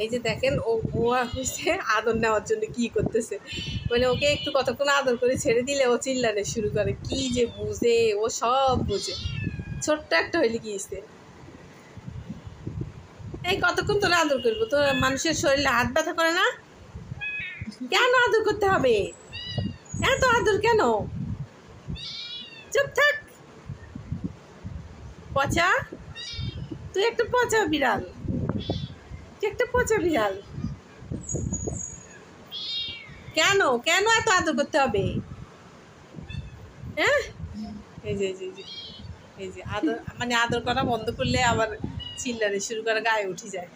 এই যে দেখেন ও ও হচ্ছে আদর নেওয়ার জন্য কি করতেছে, মানে ওকে একটু কতক্ষণ আদর করে ছেড়ে দিলে ও চিল্লানো শুরু করে, কি যে বুঝে, ও সব বুঝে। ছোট্ট একটা হইলে কি হয়েছে, এই কতক্ষণ তোরা আদর করবো? তোর মানুষের শরীরে হাত ব্যথা করে না? কেন আদর করতে হবে? এত আদর কেন? চুপ থাক পচা, তুই একটা পচা বিড়াল, তুই একটা পচা বিড়াল। কেন কেন এত আদর করতে হবে? হ্যাঁ, এই যে এই যে এই যে আদর, মানে আদর করা বন্ধ করলে আবার চিল্লারে শুরু করে, গায়ে উঠে যায়,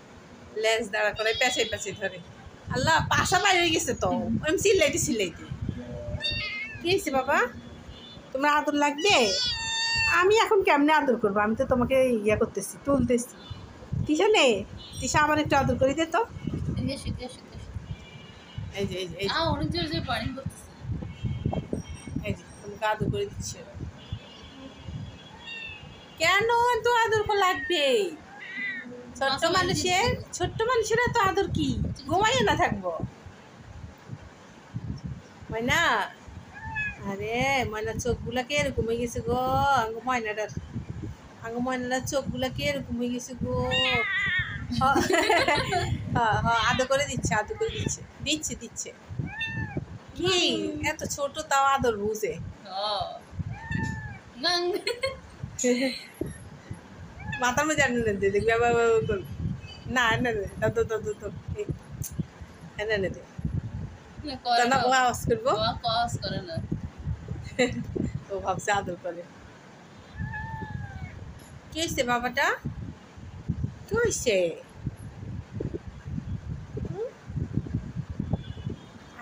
লেজ দাঁড়া করে পেঁচে পেঁচে ধরে। আল্লাহ, পাশা বাইরে গেছে তো, আমি চিল্লাইতে চিল্লাইতে। কি হয়েছে বাবা, তোমার আদর লাগবে? আমি এখন কেমনে আদর করবো? আমি তো তোমাকে ইয়া করতেছি, তুলতেছি। তিশা নে, তিশা আমার একটু আদর করে দে তো। এই যে এই যে অনেক জোরে জোরে পানি পড়তেছে। এই যে তোমাকে আদর করে দিচ্ছে। কেন এত আদর লাগবে? ছোট্ট মানুষের এত আদর কি? ঘুমাইয়ে না থাকবো ময়না? আরে ময়না চোখগুলা কে এরকম হয়ে গেছে গো, ময়নাটার চোখগুলা কে এরকম হয়ে গেছে গো। আদর করে দিচ্ছে, আদর করে দিচ্ছে, দিচ্ছে দিচ্ছে। কি এত ছোট তাও আদর বুঝে? মাথার মধ্যে আনে না, দেখবি না এনে দে, দাদু দাদু তো এনে নে দে, আওয়াজ করবো। ও ভাবছে আদর করে। কি হয়েছে বাবাটা, কি হয়েছে?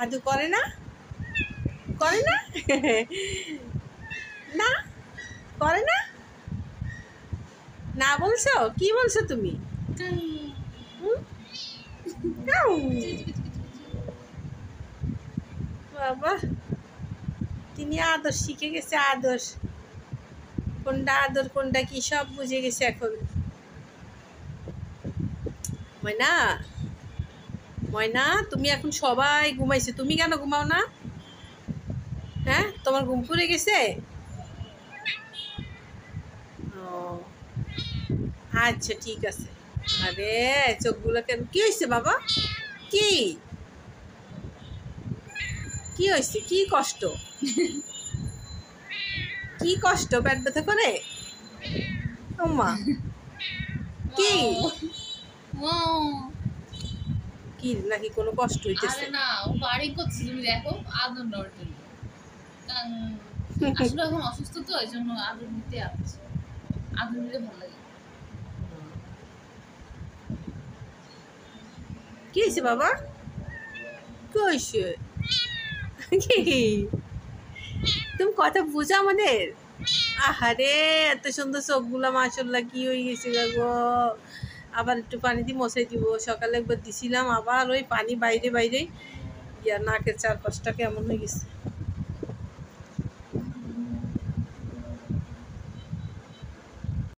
আদর করে না, করে না? না করে না, না বলছো? কি বলছো তুমি? বাবা, তিনি আদর শিখে গেছে, আদর কোনটা আদর কোনটা কি সব বুঝে গেছে এখন। ময়না, ময়না তুমি এখন সবাই ঘুমাইছে, তুমি কেন ঘুমাও না? হ্যাঁ, তোমার ঘুম পড়ে গেছে? ও আচ্ছা ঠিক আছে। আরে চোখগুলো কেন, কি হয়েছে বাবা? কি কি হয়েছে? কি কষ্ট? কি কষ্ট? পেট ব্যথা করে? ওমা, কি কি নাকি কোনো কষ্ট হইতেছে? না, ও বাড়ি করছে, তুমি দেখো আদর নেওয়ার জন্য। আসলে এখন অসুস্থ তো, এই জন্য আদর নিতে আসছে। আদর নিতে ভালো লাগে। কি হয়েছে বাবা? কি হয়েছে? কি তুমি কথা বুঝো আমাদের? আহারে, এত সুন্দর চোখগুলা মাশাআল্লাহ, কি হয়ে গেছে গো। আবার একটু পানি দিয়ে মশাই দিব, সকালে একবার দিছিলাম, আবার ওই পানি বাইরে বাইরে, নাকের চারপাশটা কেমন হয়ে গেছে।